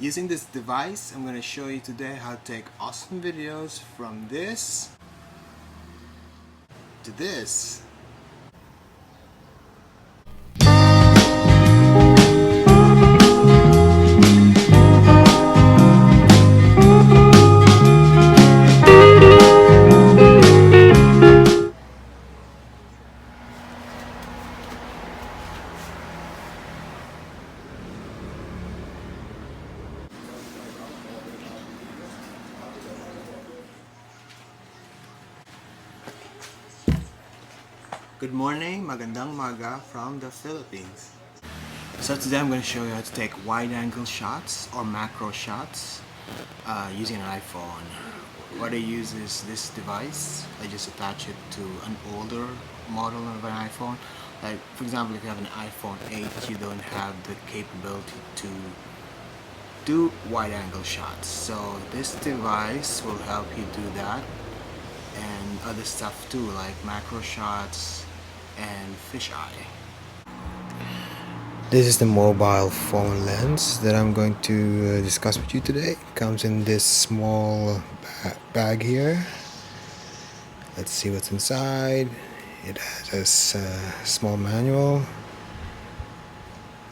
Using this device, I'm going to show you today how to take awesome videos from this to this. Good morning, magandang maga from the Philippines. So today I'm going to show you how to take wide-angle shots or macro shots using an iPhone. What I use is this device. I just attach it to an older model of an iPhone. Like for example, if you have an iPhone 8, you don't have the capability to do wide-angle shots. So this device will help you do that and other stuff too, like macro shots and fisheye. This is the mobile phone lens that I'm going to discuss with you today. It comes in this small bag here. Let's see what's inside. It has a small manual,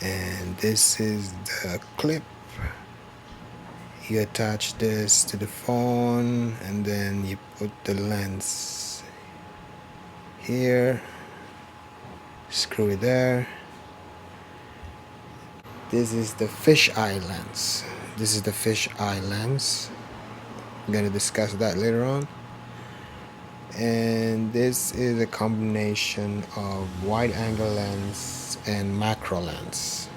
and this is the clip. You attach this to the phone and then you put the lens here, screw it there. This is the fisheye lens. This is the fisheye lens. I'm going to discuss that later on. And this is a combination of wide angle lens and macro lens.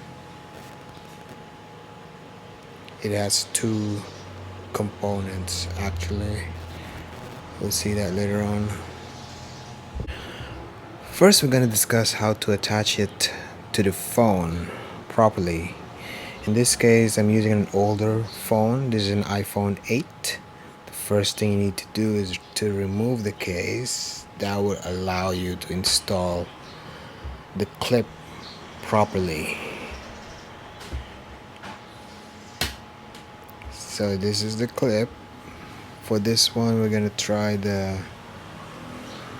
It has two components actually. We'll see that later on. First, we're going to discuss how to attach it to the phone properly. In this case, I'm using an older phone. This is an iPhone 8. The first thing you need to do is to remove the case. That will allow you to install the clip properly. So this is the clip. For this one, we're going to try the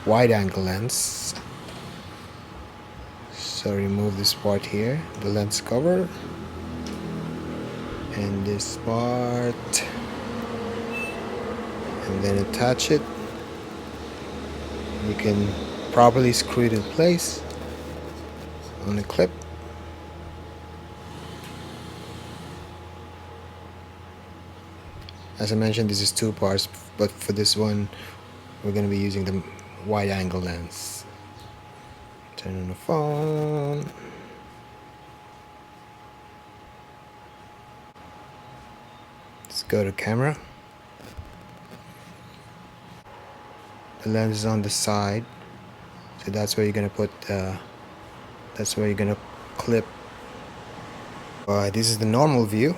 wide angle lens. So remove this part here, the lens cover, and this part, and then attach it. You can properly screw it in place on the clip. As I mentioned, this is two parts, but for this one we're going to be using the wide angle lens. Turn on the phone. Let's go to camera. The lens is on the side, so that's where you're going to put that's where you're going to clip. This is the normal view.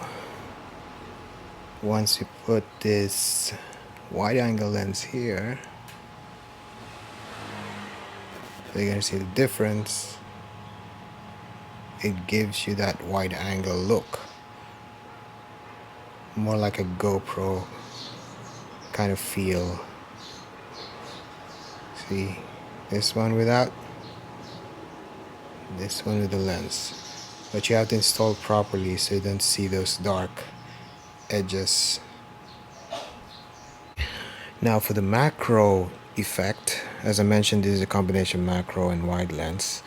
Once you put this wide angle lens here, you're going to see the difference. It gives you that wide angle look, more like a GoPro kind of feel. See, this one without, this one with the lens, but you have to install properly so you don't see those dark edges. Now for the macro effect, as I mentioned, this is a combination macro and wide lens.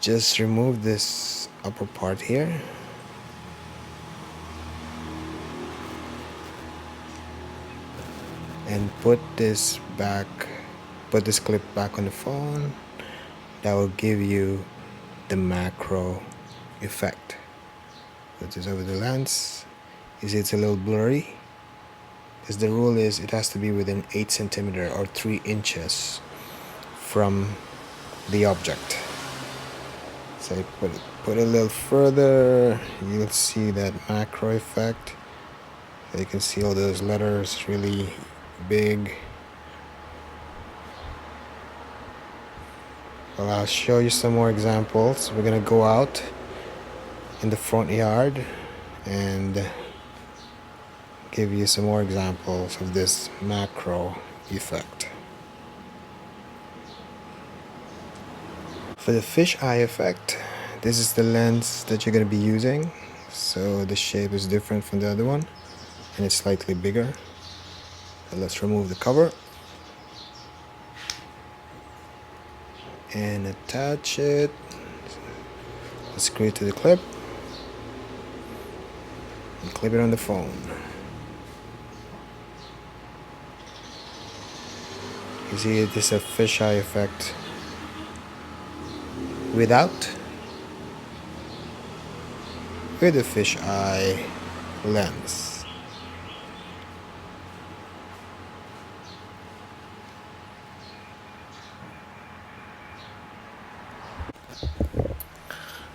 Just remove this upper part here, and put this clip back on the phone. That will give you the macro effect. Put this over the lens. You see it's a little blurry, because the rule is it has to be within 8 centimeter or 3 inches from the object. So you put it a little further, you'll see that macro effect. You can see all those letters really big. Well, I'll show you some more examples. We're gonna go out in the front yard and give you some more examples of this macro effect. For the fish eye effect, this is the lens that you're going to be using. So the shape is different from the other one and it's slightly bigger. So let's remove the cover and attach it. Let's screw it to the clip and clip it on the phone. You see, it is a fisheye effect without, with a fisheye lens.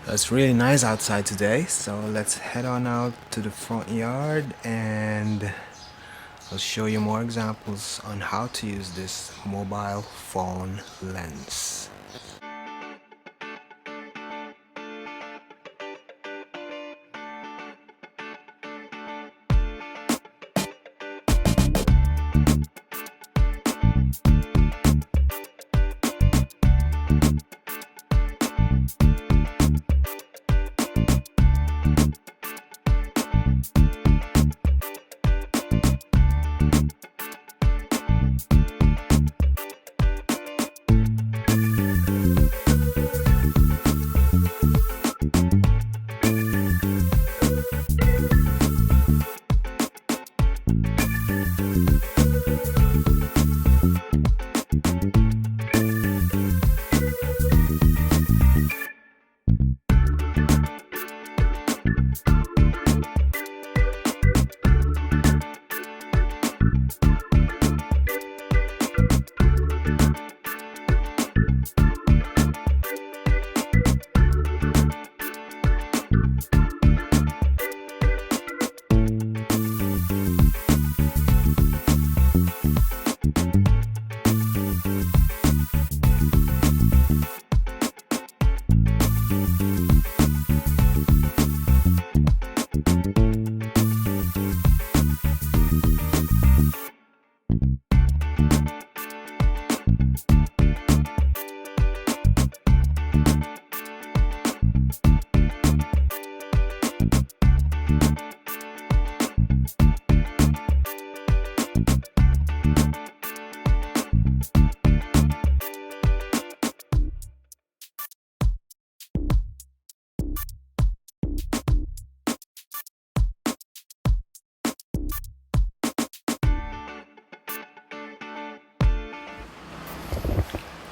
It's really nice outside today, so let's head on out to the front yard and I'll show you more examples on how to use this mobile phone lens.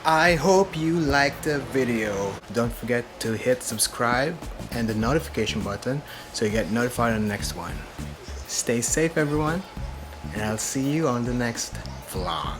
I hope you liked the video. Don't forget to hit subscribe and the notification button so you get notified on the next one. Stay safe everyone, and I'll see you on the next vlog.